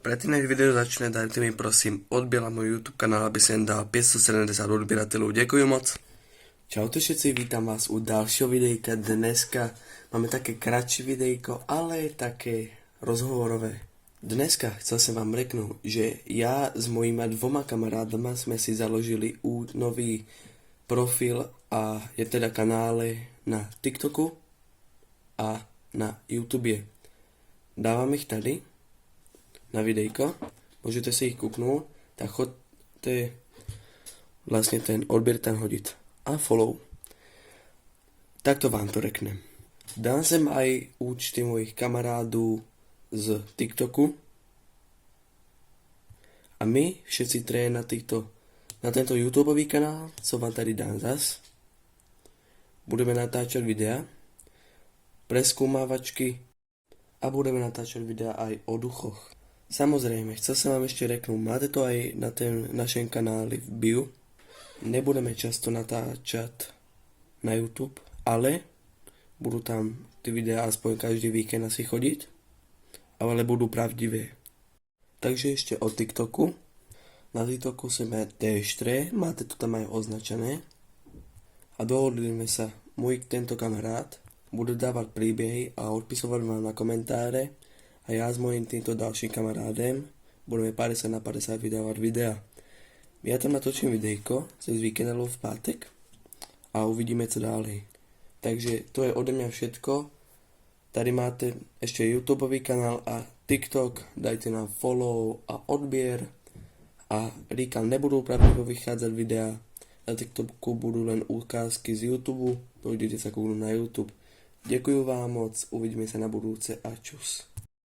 Predtým, než video začne, dajte mi prosím odběr na můj YouTube kanál, aby sem dal 570 odběratelů. Děkuji moc. Čaute všetci, vítam vás u ďalšieho videjka. Dneska máme také kratšie videjko, ale také rozhovorové. Dneska chcel som vám reknúť, že ja s mojima dvoma kamarádama sme si založili nový profil a je teda kanály na TikToku a na YouTube. Dávam ich tady na videjko, môžete si ich kúknúť, tak chodte vlastne ten odběr tam hodit a follow. Takto vám to reknem. Dám sem aj účty mojich kamarádů z TikToku a my všetci traje na tento YouTubeový kanál, co vám tady dám zas, budeme natáčať videa, preskúmávačky a budeme natáčať videa aj o duchoch. Samozrejme, chcel som vám ešte reknúť, máte to aj na tém našem kanáli v bio. Nebudeme často natáčať na YouTube, ale budú tam ty videá aspoň každý víkend asi chodiť, ale budú pravdivé. Takže ešte o TikToku. Na TikToku sme T4, máte to tam aj označené. A dohodli sa, môj tento kamarát bude dávať príbehy a odpisovať vám na komentáre a ja s mojím týmto ďalším kamarádem budeme 50 na 50 vydávať videa. Ja tam natočím videjko cez víkend alebo v pátek a uvidíme co ďalej. Takže to je ode mňa všetko. Tady máte ešte YouTubeový kanál a TikTok, dajte nám follow a odbier a říkám, nebudú pravdivo vychádzať videa, na TikToku budú len ukázky z YouTube, dojdete sa kouknúť na YouTube. Děkuju vám moc, uvidíme sa na budúce a čus.